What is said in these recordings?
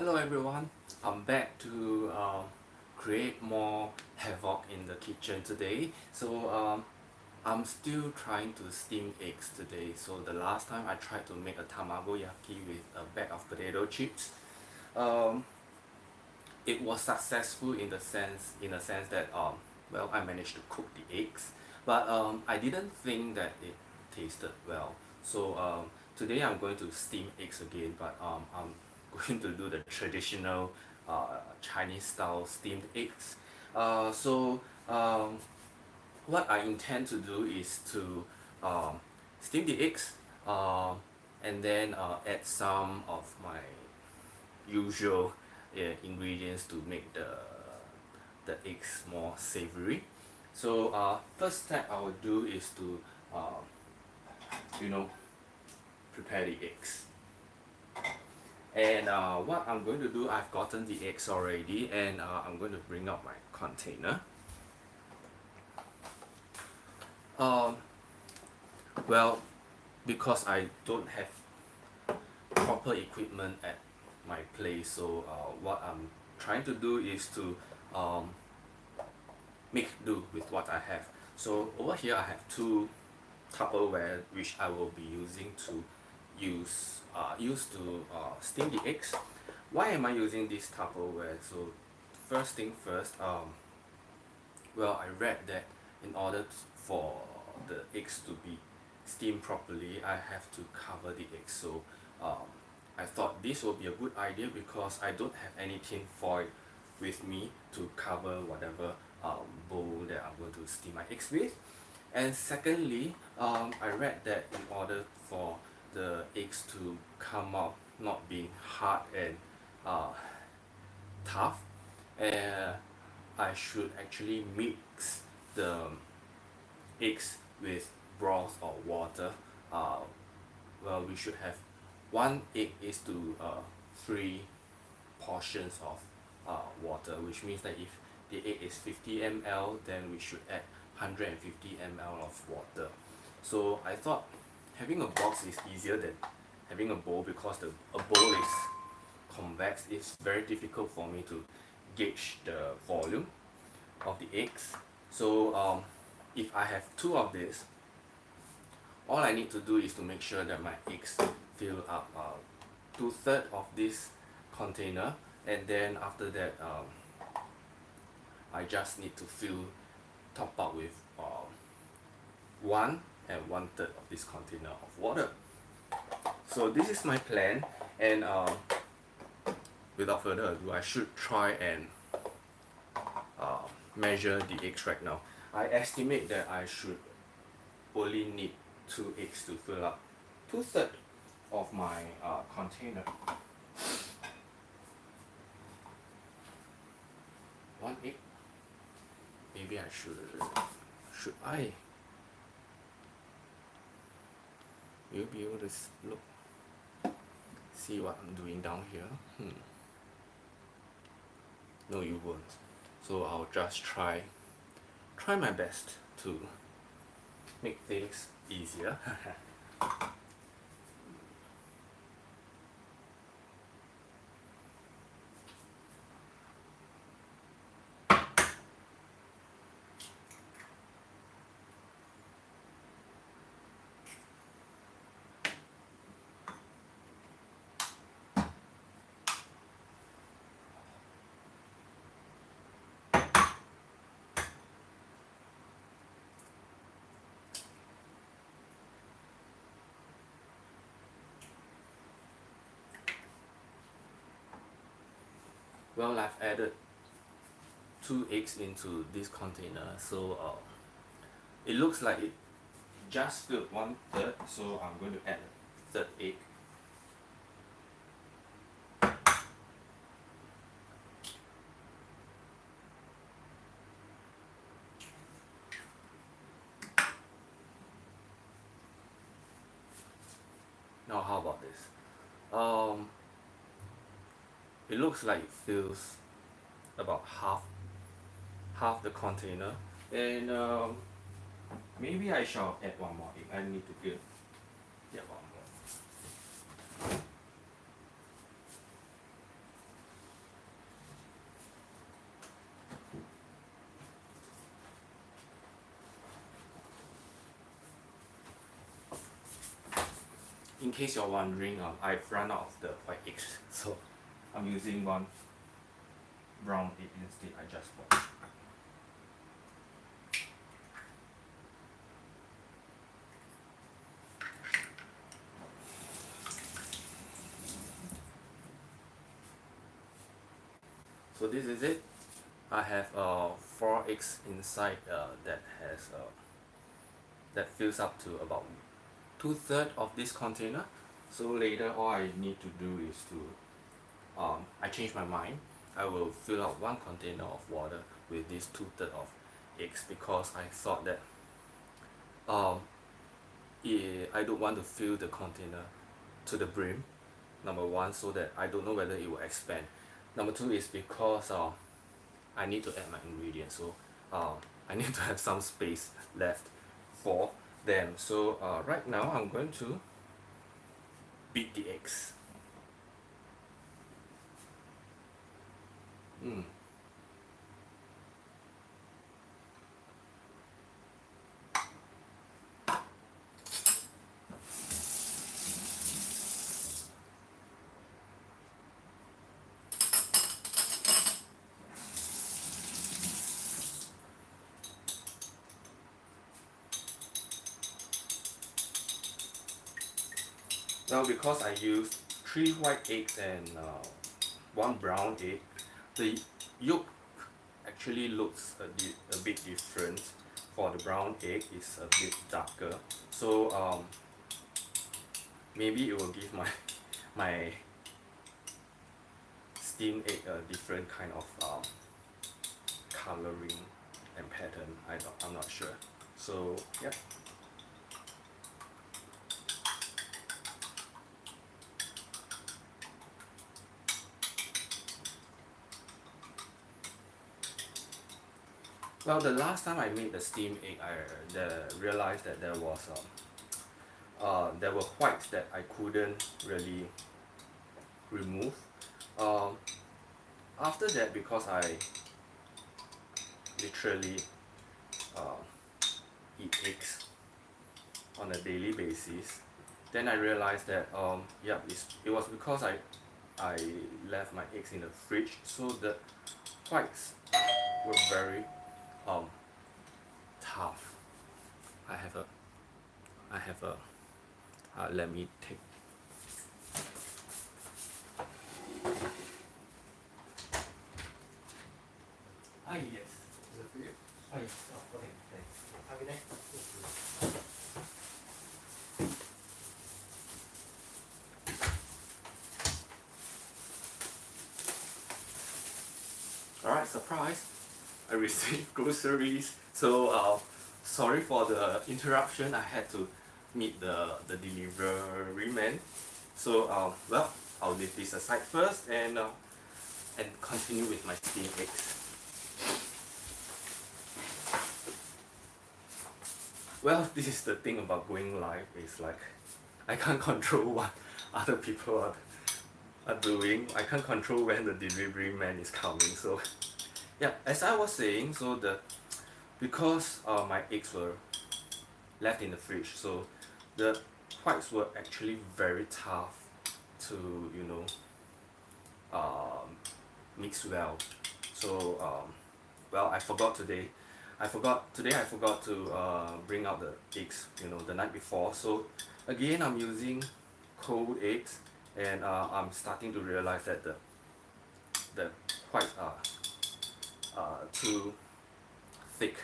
Hello everyone, I'm back to create more havoc in the kitchen today. I'm still trying to steam eggs today. So the last time I tried to make a tamagoyaki with a bag of potato chips. Um, it was successful in a sense that well, I managed to cook the eggs, but I didn't think that it tasted well. Today I'm going to steam eggs again, but I'm going to do the traditional Chinese style steamed eggs. Uh, so um, what I intend to do is to um, steam the eggs, and then add some of my usual ingredients to make the eggs more savory. First step I will do is to uh, you know prepare the eggs. And what I'm going to do, I've gotten the eggs already, and I'm going to bring out my container. Um, well, because I don't have proper equipment at my place, what I'm trying to do is to um, make do with what I have. So over here I have two Tupperware which I will be using to use to steam the eggs. Why am I using this Tupperware? So first thing first, well, I read that in order for the eggs to be steamed properly, I have to cover the eggs. Um, I thought this would be a good idea because I don't have any tin foil with me to cover whatever bowl that I'm going to steam my eggs with. And secondly, I read that in order for the eggs to come out not being hard and uh, tough, uh, I should actually mix the eggs with broth or water. Uh, well, we should have one egg is to three portions of water, which means that if the egg is 50 ml, then we should add 150 ml of water. So I thought having a box is easier than having a bowl because a bowl is convex. It's very difficult for me to gauge the volume of the eggs. If I have two of this, all I need to do is to make sure that my eggs fill up 2/3 of this container, and then after that I just need to top up with 1 and 1/3 of this container of water. So this is my plan, and without further ado, I should try and measure the eggs right now. I estimate that I should only need 2 eggs to fill up 2/3 of my container. 1 egg. Maybe I should I? You'll be able to see what I'm doing down here. No, you won't. So I'll just try my best to make things easier. Well, I've added 2 eggs into this container, so it looks like it just filled 1/3, so I'm going to add a third egg. Now how about this? It looks like it fills about half the container, and maybe I shall add one more egg. I need to get one more. in case you're wondering, I've run out of the white eggs, so I'm using one brown egg instead. I just bought. So this is it. I have 4 eggs inside that fills up to about 2/3 of this container. So later all I need to do is to I change my mind. I will fill out 1 container of water with this 2/3 of eggs because I thought that I don't want to fill the container to the brim. Number 1, so that I don't know whether it will expand. Number 2 is because I need to add my ingredients, so I need to have some space left for them. So right now I'm going to beat the eggs. Now because I used 3 white eggs and 1 brown egg, the yolk actually looks a bit different. For the brown egg, it's a bit darker. So maybe it will give my steamed egg a different kind of coloring and pattern. I'm not sure. So yeah. Well, the last time I made the steamed egg, I realized that there were whites that I couldn't really remove. After that, because I literally eat eggs on a daily basis, then I realized that it was because I left my eggs in the fridge, so the whites were very tough. I have a let me take. Yes. Is it for you? Yes. Oh, okay. Thanks. Have a nice day. Alright, surprise! I received groceries. So sorry for the interruption. I had to meet the delivery man. So well, I'll leave this aside first and continue with my steamed eggs. Well, this is the thing about going live. It's like I can't control what other people are doing. I can't control when the delivery man is coming. So yeah, as I was saying, so because my eggs were left in the fridge, so the whites were actually very tough to mix well. So well, I forgot to bring out the eggs the night before. So again, I'm using cold eggs, and I'm starting to realize that the whites are too thick.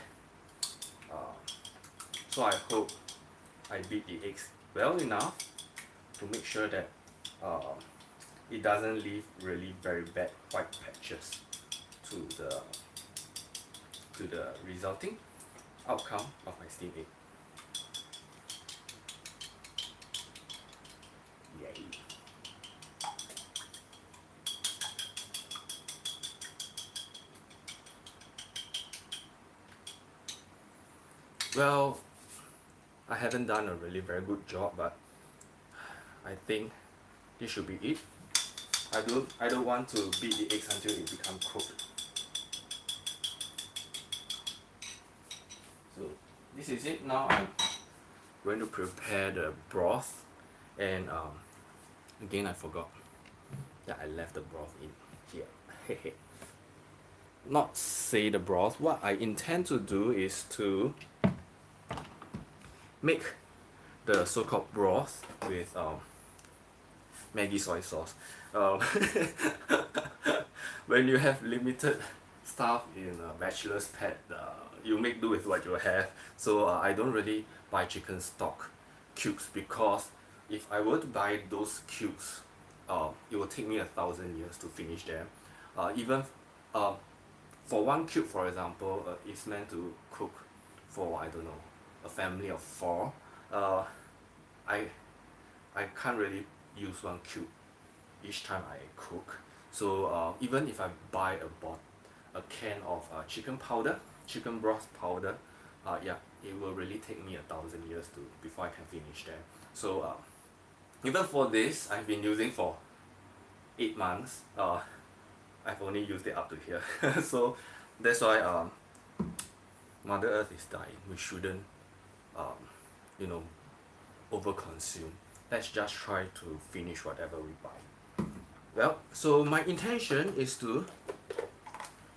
So I hope I beat the eggs well enough to make sure that it doesn't leave really very bad white patches to the resulting outcome of my steamed egg. Yay! Well, I haven't done a really very good job, but I think this should be it. I don't want to beat the eggs until it becomes cooked. So this is it. Now I'm going to prepare the broth, And again, I forgot that I left the broth in here. Not say the broth. What I intend to do is to make the so-called broth with Maggi soy sauce. Um, when you have limited stuff in a bachelor's pad, you make do with what you have. So I don't really buy chicken stock cubes, because if I were to buy those cubes, it will take me 1,000 years to finish them. Even for one cube, for example, it's meant to cook for, I don't know, a family of 4. I can't really use one cube each time I cook. So even if I buy a can of chicken powder, chicken broth powder, yeah, it will really take me 1,000 years before I can finish them. So even for this, I've been using for 8 months. I've only used it up to here. So that's why Mother Earth is dying. We shouldn't you know, overconsume. Let's just try to finish whatever we buy. Well, so my intention is to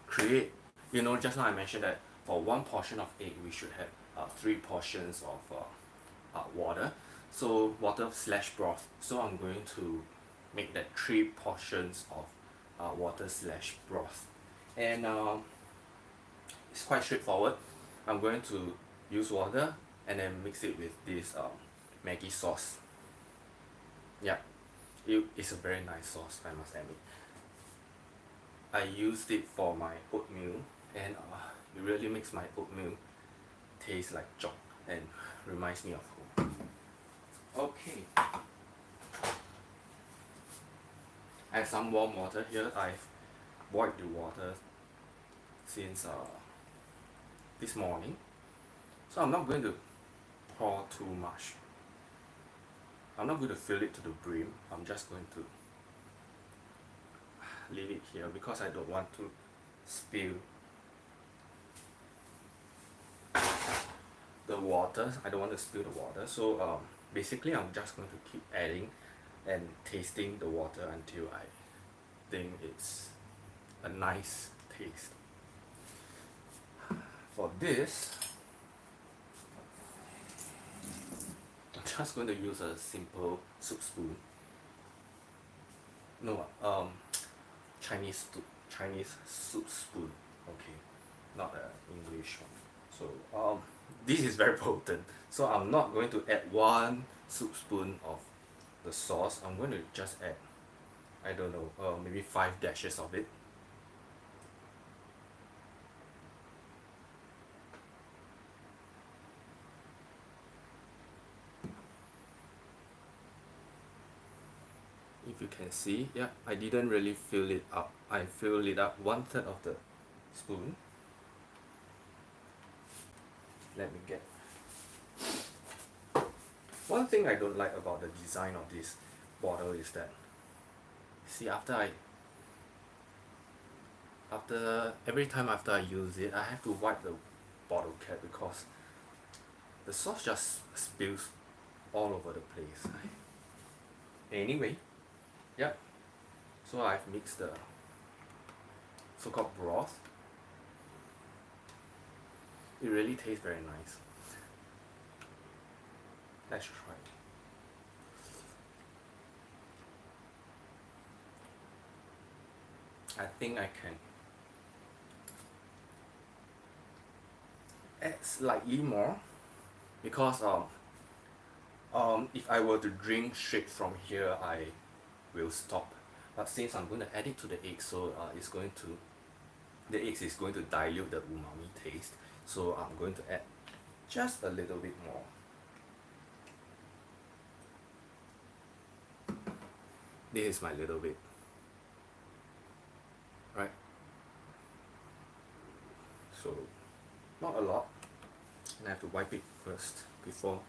create, you know, just now I mentioned that for one portion of egg we should have 3 portions of water. So water slash broth. So I'm going to make that 3 portions of water slash broth. And it's quite straightforward. I'm going to use water and then mix it with this Maggi sauce. Yeah, it's a very nice sauce, I must admit. I used it for my oatmeal, and it really makes my oatmeal taste like chop and reminds me of home. Okay, I have some warm water here. I've boiled the water since this morning, so I'm not going to pour too much. I'm not going to fill it to the brim. I'm just going to leave it here because I don't want to spill the water. I don't want to spill the water. So basically I'm just going to keep adding and tasting the water until I think it's a nice taste. For this, I'm just going to use a simple soup spoon. No, Chinese soup spoon. Okay, not an English one. So this is very potent. So I'm not going to add 1 soup spoon of the sauce. I'm going to just add, I don't know, maybe 5 dashes of it. If you can see, yeah, I didn't really fill it up. I filled it up 1/3 of the spoon. Let me get. One thing I don't like about the design of this bottle is that, see, every time after I use it, I have to wipe the bottle cap because the sauce just spills all over the place. Anyway, yeah, so I've mixed the so-called broth. It really tastes very nice. Let's try it. I think I can add slightly more because if I were to drink straight from here, I will stop. But since I'm going to add it to the egg, so the eggs is going to dilute the umami taste. So I'm going to add just a little bit more. This is my little bit, right? So not a lot, and I have to wipe it first before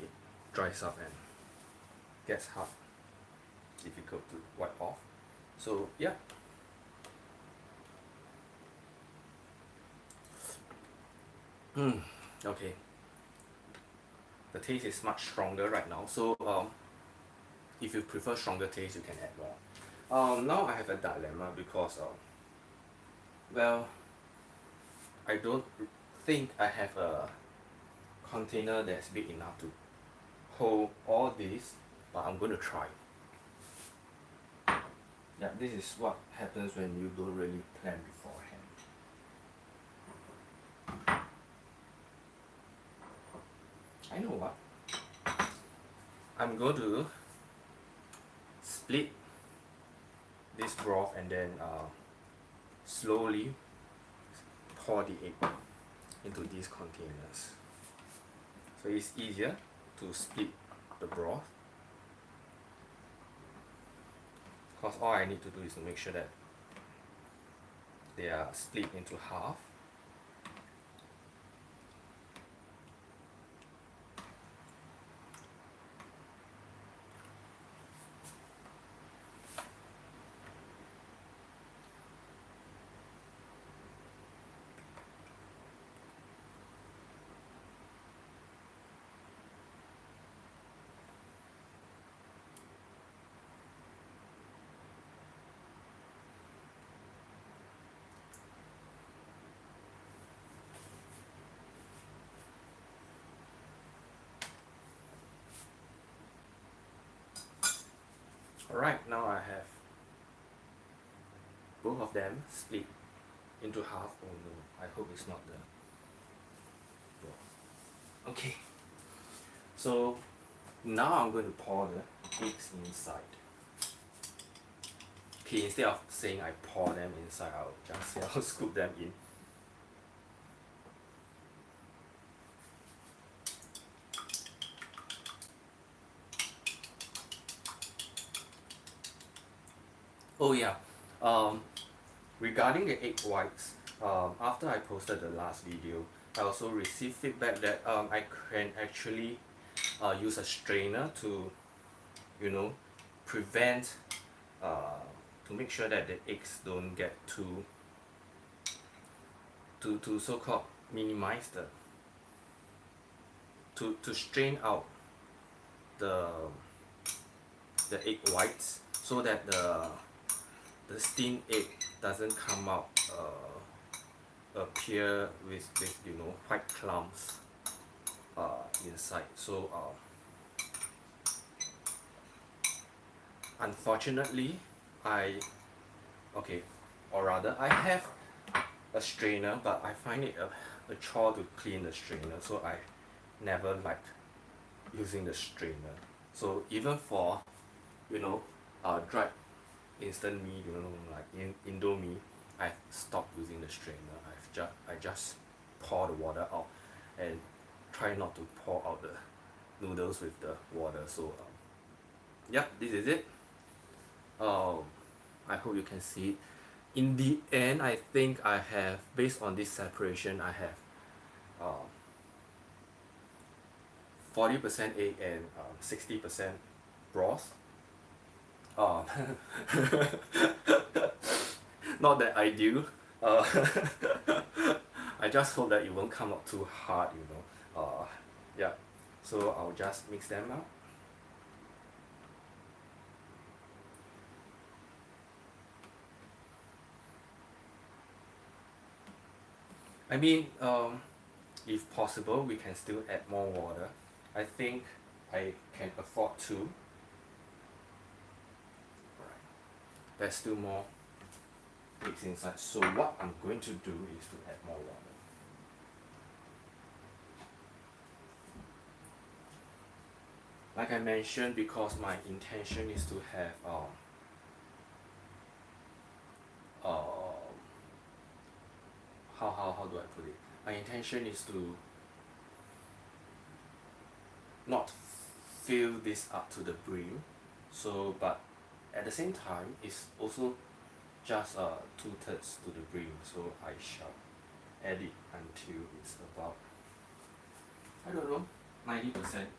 it dries up and gets hard, difficult to wipe off. So yeah. Okay. the taste is much stronger right now. So if you prefer stronger taste, you can add more. Now I have a dilemma because well, I don't think I have a container that's big enough to hold all this, but I'm going to try. Yeah, this is what happens when you don't really plan beforehand. I know what. I'm going to split this broth and then slowly pour the egg into these containers. So it's easier to split the broth, because all I need to do is to make sure that they are split into half. Alright, now I have both of them split into half. Oh no, I hope it's not the... Okay, so now I'm going to pour the eggs inside. Okay, instead of saying I pour them inside, I'll just say I'll scoop them in. Oh yeah, regarding the egg whites, after I posted the last video, I also received feedback that I can actually use a strainer to, you know, prevent, to make sure that the eggs don't get too so-called minimize to strain out the egg whites, so that the steamed egg doesn't come out appear with you know, white clumps inside. So unfortunately I have a strainer, but I find it a chore to clean the strainer, so I never liked using the strainer. So even for, you know, dried instant mee, you know, like in Indomie, I stopped using the strainer. I just pour the water out and try not to pour out the noodles with the water. So yeah, this is it. I hope you can see it. In the end, I think I have, based on this separation, I have 40% egg and 60% broth. Not that ideal. I just hope that it won't come out too hard, you know. Yeah, so I'll just mix them out. I mean, if possible, we can still add more water. I think I can afford to. Right. There's still more eggs inside. So what I'm going to do is to add more water. Like I mentioned, because my intention is to have how do I put it? My intention is to not fill this up to the brim, so but at the same time it's also just 2/3 to the brim, so I shall add it until it's about, I don't know, 90%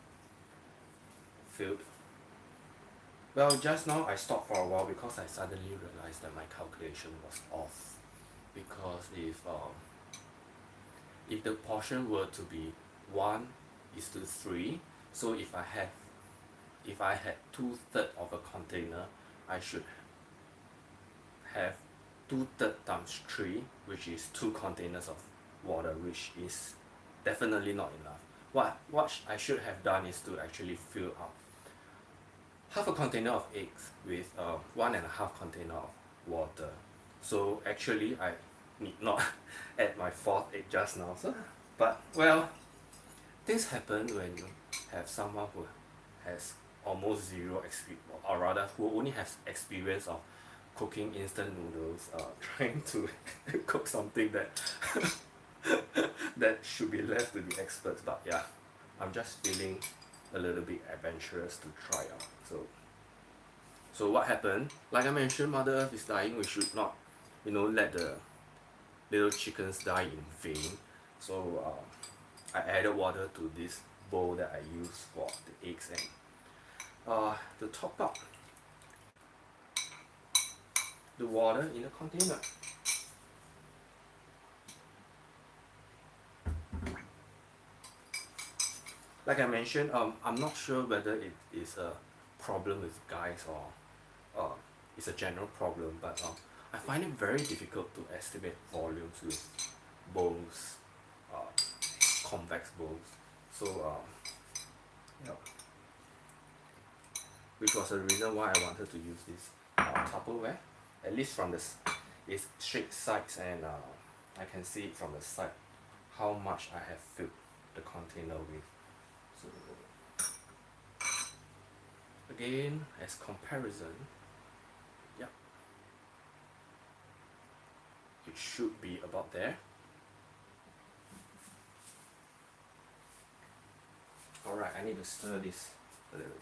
filled. Well, just now I stopped for a while because I suddenly realized that my calculation was off, because if the portion were to be 1 is to 3. So if I had 2/3 of a container, I should have 2/3 times 3, which is 2 containers of water, which is definitely not enough. What I should have done is to actually fill up half a container of eggs with 1.5 container of water. So actually I need not add my 4th egg just now. So, but well, things happen when you have someone who has almost zero experience, or rather who only has experience of cooking instant noodles, trying to cook something that that should be left to the experts. But yeah, I'm just feeling a little bit adventurous to try out. So what happened? Like I mentioned, Mother Earth is dying. We should not, let the little chickens die in vain. So I added water to this bowl that I use for the eggs, and to top up the water in the container. Like I mentioned, I'm not sure whether it is a problem with guys or it's a general problem, but I find it very difficult to estimate volumes with bowls, convex bowls. So yeah, which was the reason why I wanted to use this Tupperware, at least from its straight sides, and I can see it from the side how much I have filled the container with. So again, as comparison, yeah, it should be about there. Alright, I need to stir this a little bit.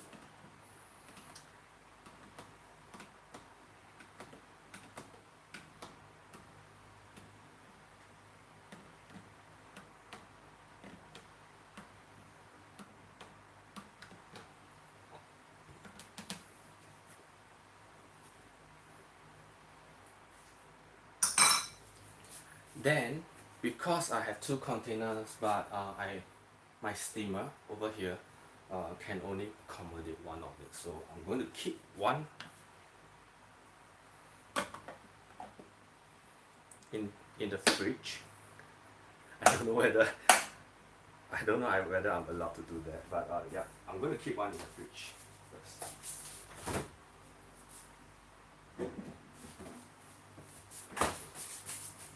Then, because I have 2 containers, but my steamer over here can only accommodate one of it, so I'm going to keep one in the fridge. I don't know whether I'm allowed to do that, but yeah, I'm going to keep one in the fridge first.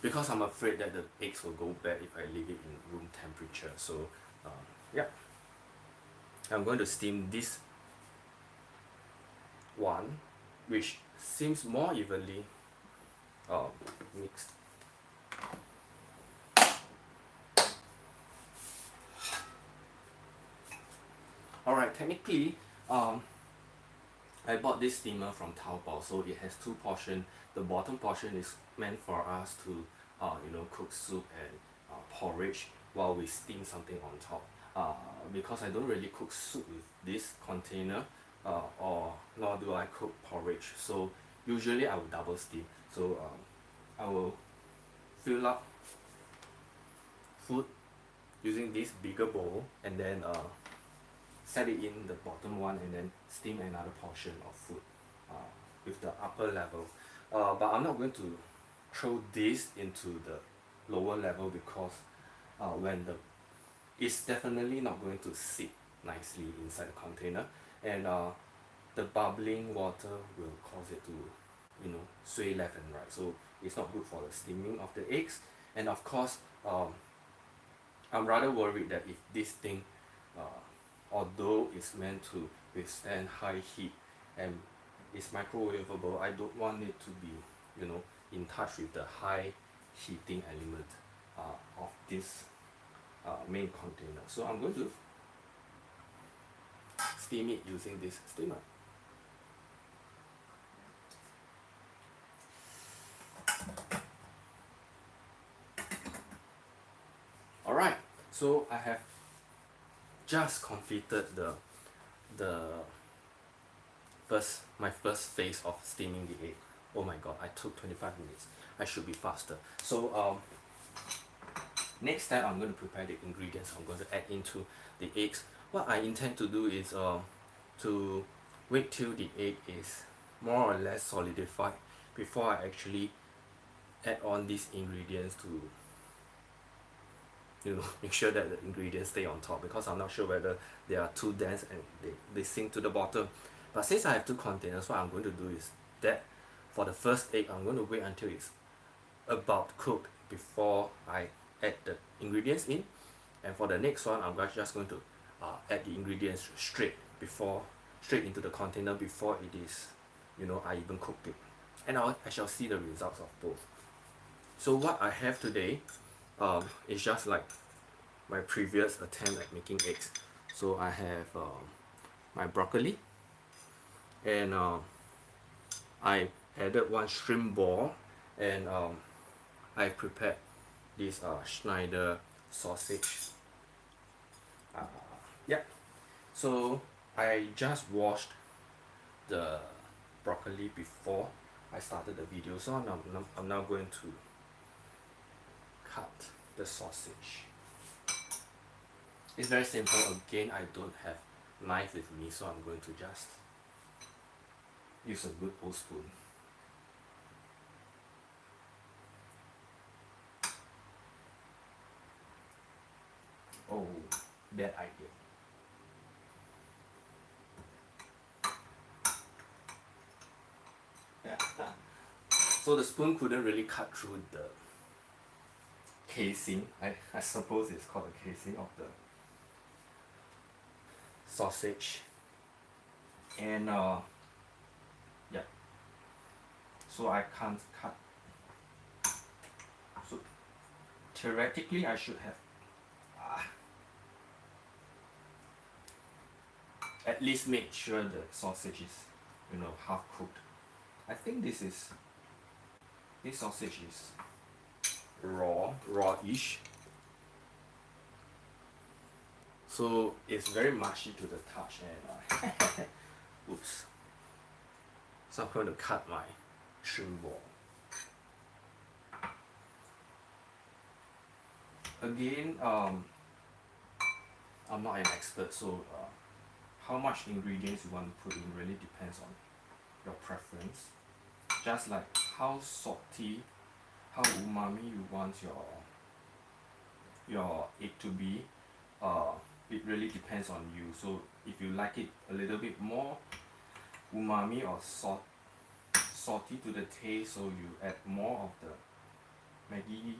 Because I'm afraid that the eggs will go bad if I leave it in room temperature. So yeah, I'm going to steam this one, which seems more evenly mixed. Alright, technically I bought this steamer from Taobao, so it has 2 portions. The bottom portion is meant for us to cook soup and porridge while we steam something on top. Because I don't really cook soup with this container, or nor do I cook porridge, so usually I will double steam. So I will fill up food using this bigger bowl, and then set it in the bottom one, and then steam another portion of food with the upper level. But I'm not going to throw this into the lower level, because it's definitely not going to sit nicely inside the container, and the bubbling water will cause it to sway left and right, so it's not good for the steaming of the eggs. And of course, I'm rather worried that if this thing, although it's meant to withstand high heat and is microwavable, I don't want it to be in touch with the high heating element of this main container. So I'm going to steam it using this steamer. Alright, so I have just completed my first phase of steaming the egg. Oh my god, I took 25 minutes. I should be faster. So Next time I'm going to prepare the ingredients I'm going to add into the eggs. What I intend to do is to wait till the egg is more or less solidified before I actually add on these ingredients to, you know, make sure that the ingredients stay on top, because I'm not sure whether they are too dense and they sink to the bottom. But since I have 2 containers, what I'm going to do is that for the first egg I'm going to wait until it's about cooked before I add the ingredients in, and for the next one I'm just going to add the ingredients straight into the container before it is, you know, I even cooked it, and I shall see the results of both. So what I have today is just like my previous attempt at making eggs. So I have my broccoli, and I added 1 shrimp ball, and I prepared this Schneider sausage. Yeah, so I just washed the broccoli before I started the video, so I'm now going to cut the sausage. It's very simple. Again, I don't have knife with me, so I'm going to just use a good old spoon. Oh, bad idea. So the spoon couldn't really cut through the casing. I suppose it's called the casing of the sausage. And yeah, so I can't cut. So theoretically I should have at least made sure the sausage is, you know, half cooked. I think this sausage is raw-ish. So it's very mushy to the touch, and oops. So I'm going to cut my shrimp ball. Again, I'm not an expert, so how much ingredients you want to put in really depends on your preference. Just like how salty, how umami you want your egg to be, it really depends on you. So if you like it a little bit more umami or salty to the taste, so you add more of the Maggi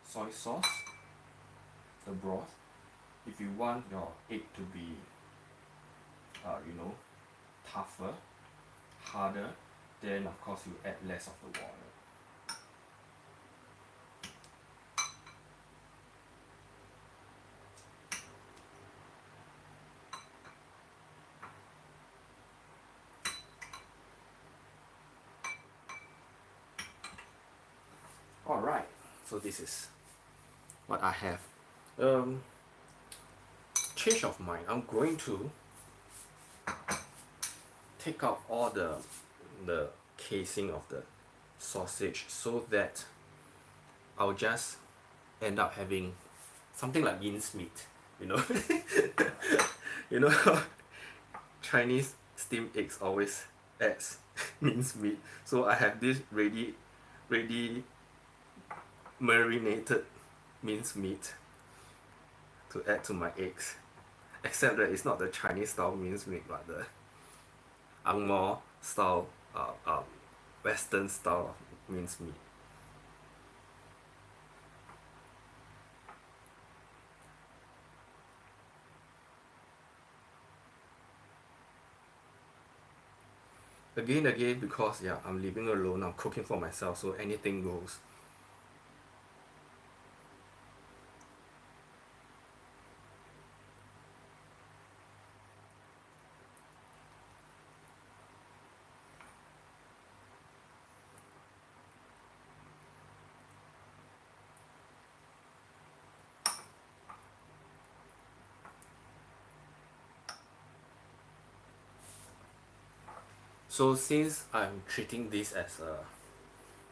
soy sauce, the broth. If you want your egg to be you know, tougher, harder, then of course you add less of the water. Alright, so this is what I have. Change of mind, I'm going to take out all the casing of the sausage, so that I'll just end up having something like minced meat, you know. You know how Chinese steamed eggs always adds minced meat, so I have this ready marinated minced meat to add to my eggs, except that it's not the Chinese style minced meat, but the Ang Mo style, Western style minced meat. Again, because yeah, I'm living alone, I'm cooking for myself, so anything goes. So since I'm treating this as a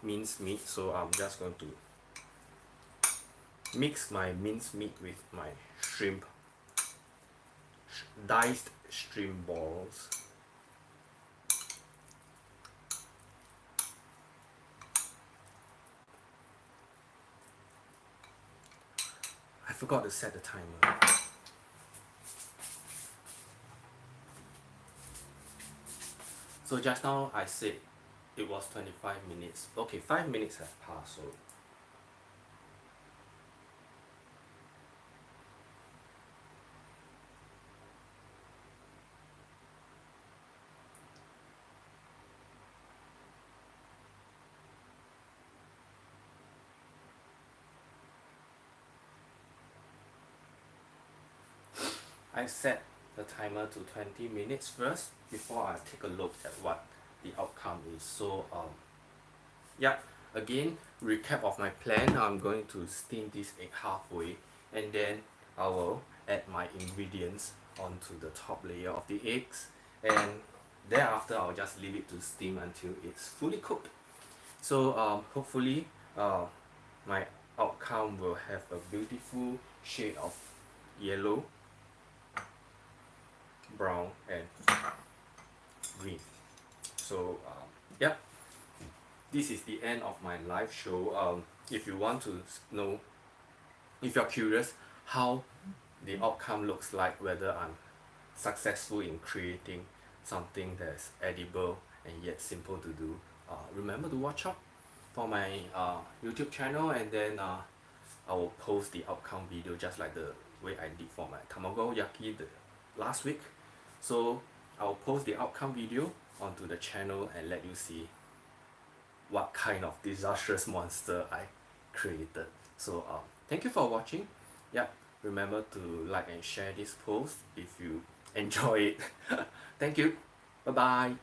minced meat, so I'm just going to mix my minced meat with my shrimp, diced shrimp balls. I forgot to set the timer. So just now I said it was 25 minutes. Okay, 5 minutes have passed, so I set the timer to 20 minutes first before I take a look at what the outcome is. So yeah, again, recap of my plan. I'm going to steam this egg halfway, and then I will add my ingredients onto the top layer of the eggs, and thereafter I'll just leave it to steam until it's fully cooked. So hopefully my outcome will have a beautiful shade of yellow, brown and green. So yeah, this is the end of my live show. If you want to know, if you're curious how the outcome looks like, whether I'm successful in creating something that's edible and yet simple to do, remember to watch out for my YouTube channel, and then I will post the outcome video just like the way I did for my tamago yaki last week. So I'll post the outcome video onto the channel and let you see what kind of disastrous monster I created. So thank you for watching. Yeah, remember to like and share this post if you enjoy it. Thank you. Bye bye.